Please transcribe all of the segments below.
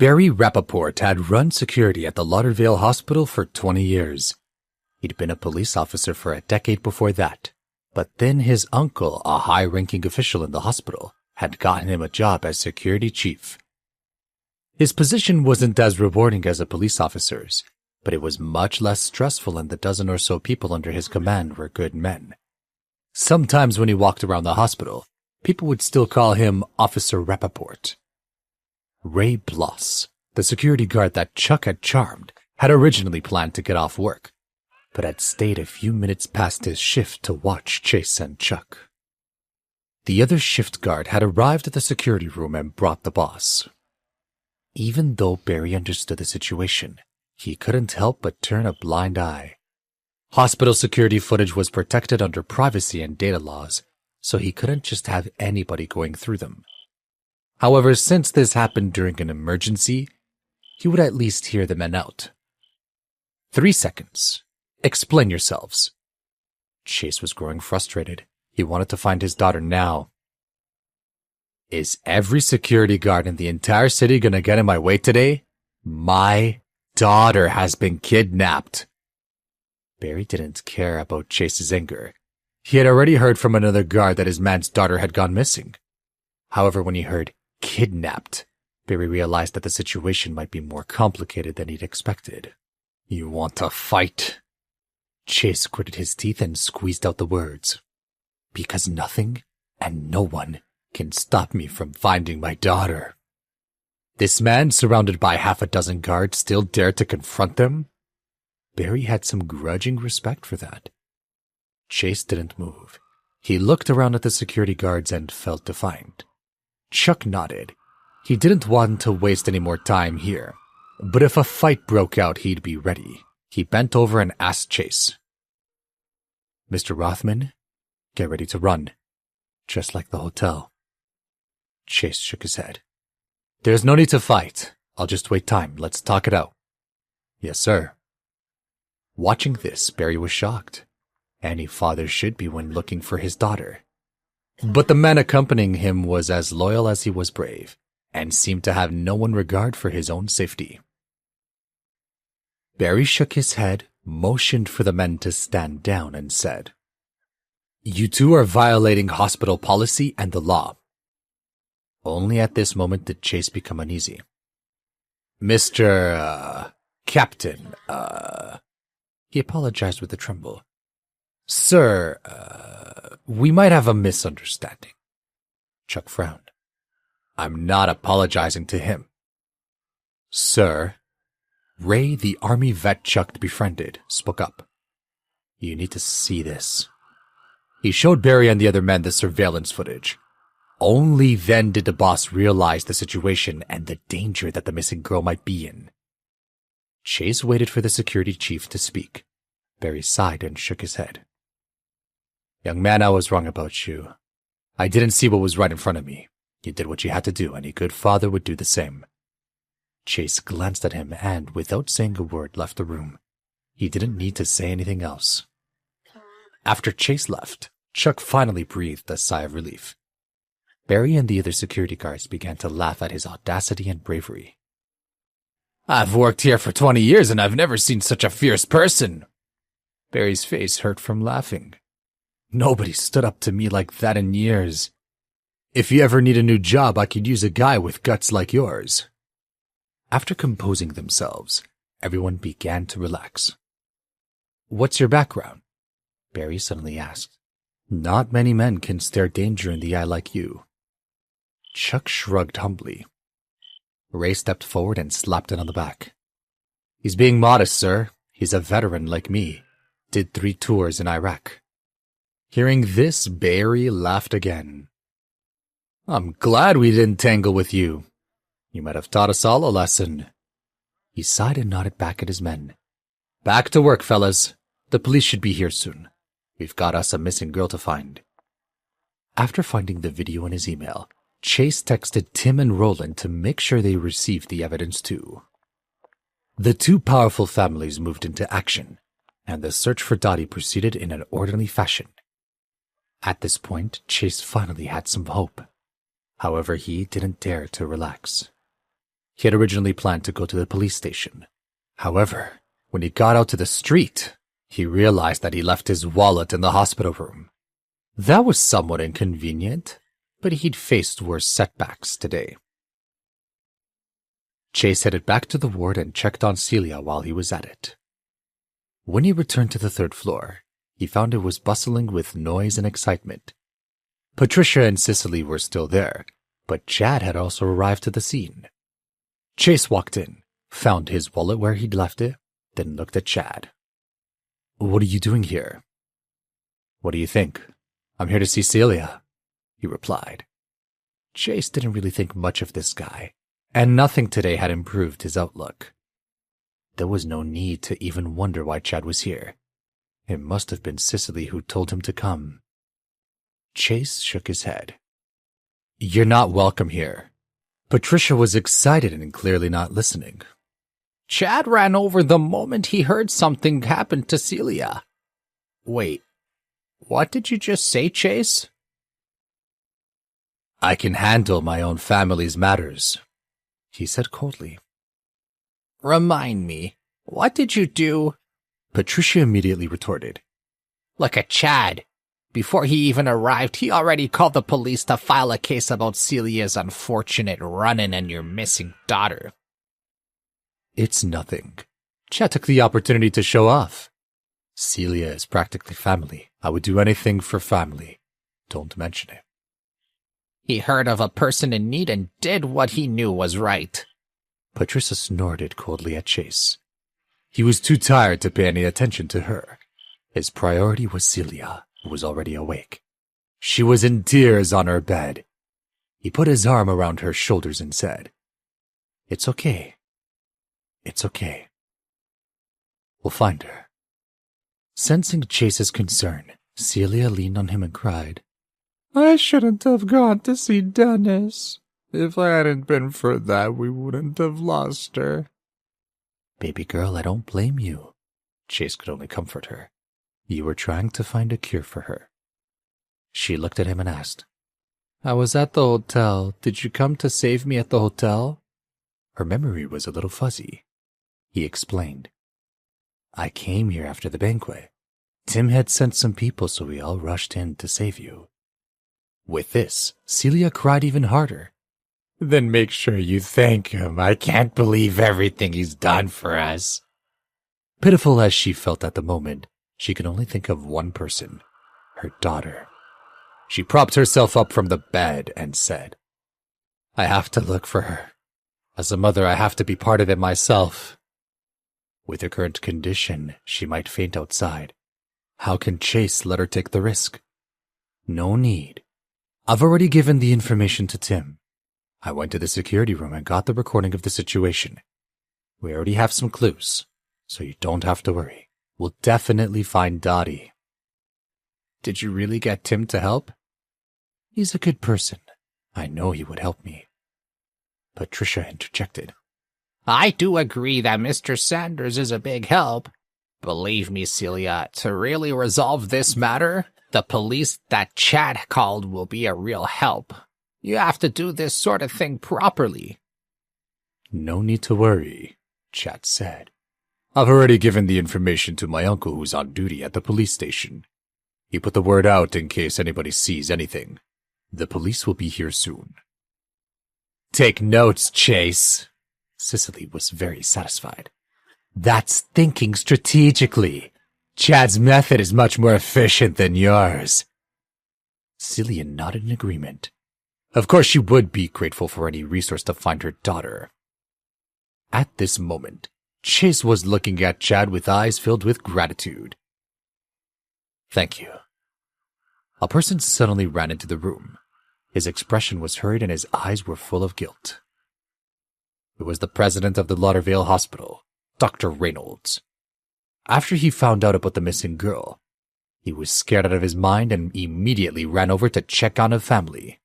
Barry Rappaport had run security at the Lauderdale Hospital for 20 years. He'd been a police officer for a decade before that, but then his uncle, a high-ranking official in the hospital, had gotten him a job as security chief. His position wasn't as rewarding as a police officer's, but it was much less stressful, and the dozen or so people under his command were good men. Sometimes when he walked around the hospital, people would still call him Officer Rappaport. Ray Bloss, the security guard that Chuck had charmed, had originally planned to get off work, but had stayed a few minutes past his shift to watch Chase and Chuck. The other shift guard had arrived at the security room and brought the boss. Even though Barry understood the situation, he couldn't help but turn a blind eye. Hospital security footage was protected under privacy and data laws, so he couldn't just have anybody going through them. However, since this happened during an emergency, he would at least hear the men out. 3 seconds. Explain yourselves. Chase was growing frustrated. He wanted to find his daughter now. Is every security guard in the entire city gonna get in my way today? My daughter has been kidnapped. Barry didn't care about Chase's anger. He had already heard from another guard that his man's daughter had gone missing. However, when he heard kidnapped, Barry realized that the situation might be more complicated than he'd expected. You want to fight? Chase gritted his teeth and squeezed out the words. Because nothing and no one can stop me from finding my daughter. This man, surrounded by half a dozen guards, still dared to confront them? Barry had some grudging respect for that. Chase didn't move. He looked around at the security guards and felt defiant. Chuck nodded. He didn't want to waste any more time here, but if a fight broke out, he'd be ready. He bent over and asked Chase. Mr. Rothman, get ready to run, just like the hotel. Chase shook his head. There's no need to fight. I'll just wait time. Let's talk it out. Yes, sir. Watching this, Barry was shocked. Any father should be when looking for his daughter. But the man accompanying him was as loyal as he was brave, and seemed to have no regard for his own safety. Barry shook his head, motioned for the men to stand down, and said, You two are violating hospital policy and the law. Only at this moment did Chase become uneasy. Mr. Captain, he apologized with a tremble. Sir, we might have a misunderstanding. Chuck frowned. I'm not apologizing to him. Sir, Ray, the army vet Chuck befriended, spoke up. You need to see this. He showed Barry and the other men the surveillance footage. Only then did the boss realize the situation and the danger that the missing girl might be in. Chase waited for the security chief to speak. Barry sighed and shook his head. Young man, I was wrong about you. I didn't see what was right in front of me. You did what you had to do, and a good father would do the same. Chase glanced at him and, without saying a word, left the room. He didn't need to say anything else. After Chase left, Chuck finally breathed a sigh of relief. Barry and the other security guards began to laugh at his audacity and bravery. I've worked here for 20 years and I've never seen such a fierce person. Barry's face hurt from laughing. Nobody stood up to me like that in years. If you ever need a new job, I could use a guy with guts like yours. After composing themselves, everyone began to relax. What's your background? Barry suddenly asked. Not many men can stare danger in the eye like you. Chuck shrugged humbly. Ray stepped forward and slapped him on the back. He's being modest, sir. He's a veteran like me. Did 3 tours in Iraq. Hearing this, Barry laughed again. I'm glad we didn't tangle with you. You might have taught us all a lesson. He sighed and nodded back at his men. Back to work, fellas. The police should be here soon. We've got us a missing girl to find. After finding the video in his email, Chase texted Tim and Roland to make sure they received the evidence too. The 2 powerful families moved into action, and the search for Dottie proceeded in an orderly fashion. At this point, Chase finally had some hope. However, he didn't dare to relax. He had originally planned to go to the police station. However, when he got out to the street, he realized that he left his wallet in the hospital room. That was somewhat inconvenient, but he'd faced worse setbacks today. Chase headed back to the ward and checked on Celia while he was at it. When he returned to the third floor, he found it was bustling with noise and excitement. Patricia and Cicely were still there, but Chad had also arrived to the scene. Chase walked in, found his wallet where he'd left it, then looked at Chad. "What are you doing here?" "What do you think? I'm here to see Celia," he replied. Chase didn't really think much of this guy, and nothing today had improved his outlook. There was no need to even wonder why Chad was here. It must have been Cicely who told him to come. Chase shook his head. "You're not welcome here." Patricia was excited and clearly not listening. "Chad ran over the moment he heard something happened to Celia." "Wait, what did you just say, Chase?" "I can handle my own family's matters," he said coldly. "Remind me, what did you do?" Patricia immediately retorted. "Look at Chad. Before he even arrived, he already called the police to file a case about Celia's unfortunate run-in and your missing daughter." "It's nothing. Chad took the opportunity to show off. Celia is practically family. I would do anything for family. Don't mention it." "He heard of a person in need and did what he knew was right." Patricia snorted coldly at Chase. He was too tired to pay any attention to her. His priority was Celia, who was already awake. She was in tears on her bed. He put his arm around her shoulders and said, "It's okay. It's okay. We'll find her." Sensing Chase's concern, Celia leaned on him and cried, "I shouldn't have gone to see Dennis. If I hadn't been for that, we wouldn't have lost her." "Baby girl, I don't blame you." Chase could only comfort her. "You were trying to find a cure for her." She looked at him and asked, "I was at the hotel. Did you come to save me at the hotel?" Her memory was a little fuzzy. He explained, "I came here after the banquet. Tim had sent some people, so we all rushed in to save you." With this, Celia cried even harder. "Then make sure you thank him. I can't believe everything he's done for us." Pitiful as she felt at the moment, she could only think of one person, her daughter. She propped herself up from the bed and said, "I have to look for her. As a mother, I have to be part of it myself." With her current condition, she might faint outside. How can Chase let her take the risk? No need. I've already given the information to Tim. I went to the security room and got the recording of the situation. We already have some clues, so you don't have to worry. We'll definitely find Dottie." "Did you really get Tim to help?" "He's a good person. I know he would help me." Patricia interjected, "I do agree that Mr. Sanders is a big help. Believe me, Celia, to really resolve this matter, the police that Chad called will be a real help. You have to do this sort of thing properly." "No need to worry," Chad said. "I've already given the information to my uncle who's on duty at the police station. He put the word out in case anybody sees anything. The police will be here soon." "Take notes, Chase." Cicely was very satisfied. "That's thinking strategically. Chad's method is much more efficient than yours." Celia nodded in agreement. Of course she would be grateful for any resource to find her daughter. At this moment, Chase was looking at Chad with eyes filled with gratitude. "Thank you." A person suddenly ran into the room. His expression was hurried and his eyes were full of guilt. It was the president of the Lauderdale Hospital, Dr. Reynolds. After he found out about the missing girl, he was scared out of his mind and immediately ran over to check on her family.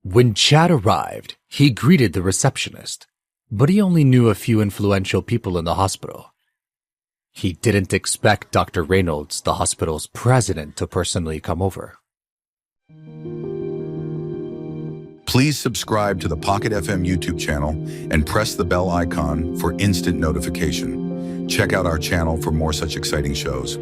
When Chad arrived, he greeted the receptionist, but he only knew a few influential people in the hospital. He didn't expect Dr. Reynolds, the hospital's president, to personally come over. Please subscribe to the Pocket FM YouTube channel and press the bell icon for instant notification. Check out our channel for more such exciting shows.